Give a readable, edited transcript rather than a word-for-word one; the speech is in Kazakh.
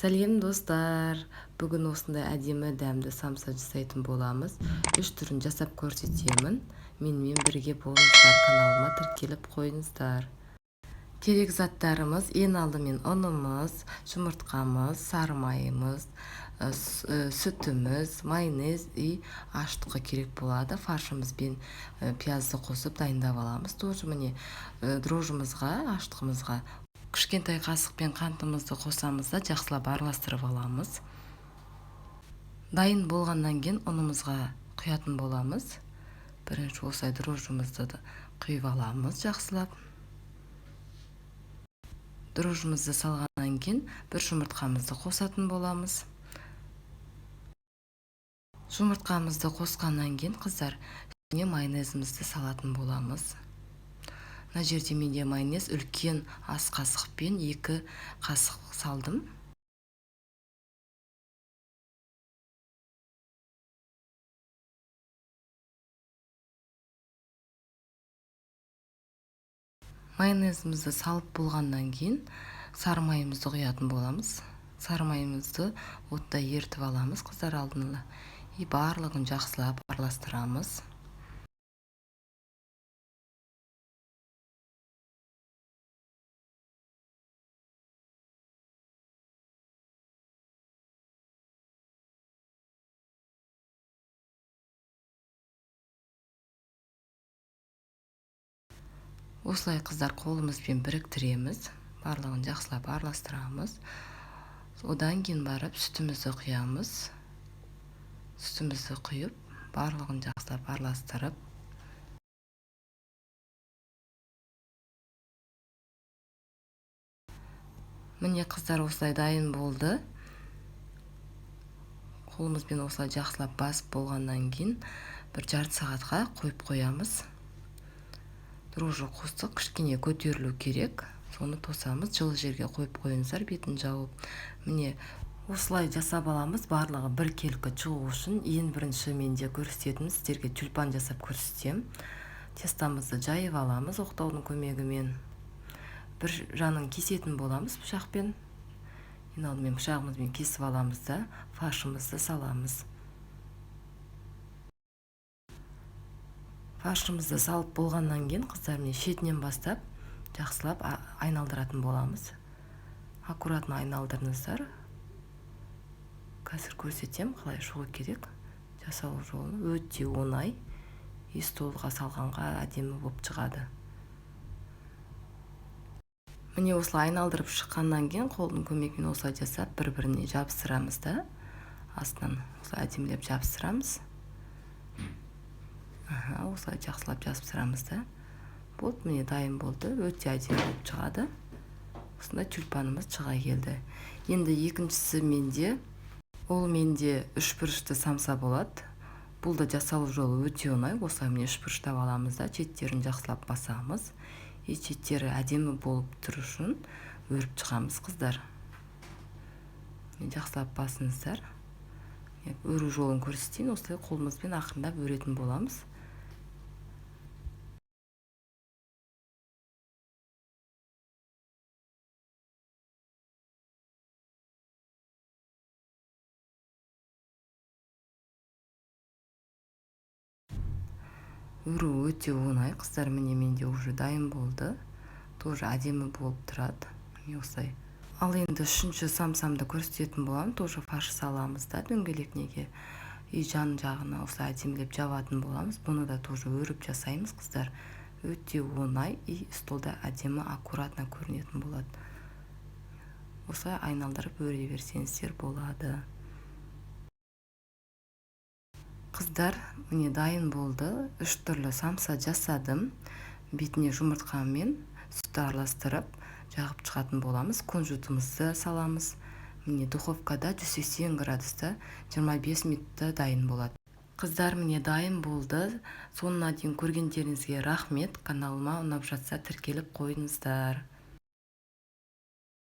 Сәлем достар. Бүгін осындай әдемі дәмді самса жасайтын боламыз. 3 түрін жасап көрсетемін. Менімен бірге болыңыздар, каналыма тіркеліп қойыңыздар. Керек заттарымыз: ең алдымен ұнымыз, жұмыртқамыз, сары майымыз, сүтіміз, майонез и аштыққа керек болады. Фаршымызбен пиязды қосып дайындап аламыз. Тоже міне дрожжымызға, аштығымызға кішкентай қасықпен қантымызды қосамыз да жақсылап араластырып аламыз. Дайын болғаннан кейін ұнымызға құятын боламыз. Бірінші осылай дрожжымызды құйып аламыз жақсылап. Дрожжымызды салғаннан кейін бір жұмыртқамызды қосатын боламыз. Жұмыртқамызды қосқаннан кейін қыздар, және майонезімізді салатын боламыз. Мына жерде менде майонез үлкен ас қасықпен 2 қасық салдым. Майонезімізді салып болғаннан кейін сары майымызды құятын боламыз. Сары майымызды отта ертіп аламыз қыздар алдын ала. И барлығын жақсылап араластырамыз. Осылай қыздар қолымызбен біріктіреміз. Барлығын жақсылап араластырамыз. Одан кейін барып сүтімізді құямыз. Сүтімізді құйып, барлығын жақсылап араластырып, міне қыздар осылай дайын болды. Қолымызбен осылай жақсылап басып болғаннан кейін бір жарты сағатқа қойып қоямыз. Дрожжы қостық, кішкене көтерілу керек. Соны тосамыз, жылы жерге қойып қойыңыздар, бетін жауып. Міне осылай жасап аламыз. Барлығы бір келкі шығу үшін ең бірінші менде көрсететінім, сіздерге тюльпан жасап көрсетем. Тестамызды жайып аламыз оқтаудың көмегімен. Бір жанын кесетін боламыз пышақпен. Ең алдымен пышағымызбен кесіп аламыз да фаршымызды саламыз. Фаршымызды салып болғаннан кейін қыздар, міне шетінен бастап жақсылап айналдыратын боламыз. Аккуратно айналдырыңыздар. Қазір көрсетем қалай шығу керек. Жасау жолы өте оңай. И столға салғанға әдемі болып шығады. Міне осылай айналдырып шыққаннан кейін қолдың көмегімен осылай жасап бір-біріне жабыстырамыз да. Астынан осылай әдемілеп жабыстырамыз. Осылай жақсылап жабыстырамыз да. Болды, міне дайын болды. Өте әдемі болып шығады. Осындай тюльпанымыз шыға келді. Енді екіншісі менде, ол менде 3 бұрышты самса болады. Бұл да жасалу жолы өте оңай. Осылай міне 3 бұрыштап аламыз да, шеттерін жақсылап басамыз. И шеттері әдемі болып тұру үшін өріп шығамыз қыздар. Жақсылап басыңыздар. Өру жолын көрсетейін. Осылай қолымызбен ақырындап өретін боламыз. Өру өте оңай қыздар, міне менде уже дайын болды. Тоже әдемі болып тұрады. Міне осылай. Ал енді үшінші самсамды көрсететін боламын. Тоже фарш саламыз да дөңгелек неге. И жан жағына осылай әдемілеп жабатын боламыз. Бұны да тоже өріп жасаймыз қыздар. Өте оңай и столда әдемі аккуратно көрінетін болады. Осылай айналдырып өре берсеңіздер болады. Қыздар, міне дайын болды. 3 түрлі самса жасадым. Бетіне жұмыртқамен сүтті араластырып жағып шығатын боламыз. Кунжутымызды саламыз. Міне духовкада 180 градуста 25 минутта дайын болады. Қыздар, міне дайын болды. Соңына дейін көргендеріңізге рахмет. Каналыма ұнап жатса тіркеліп қойыңыздар.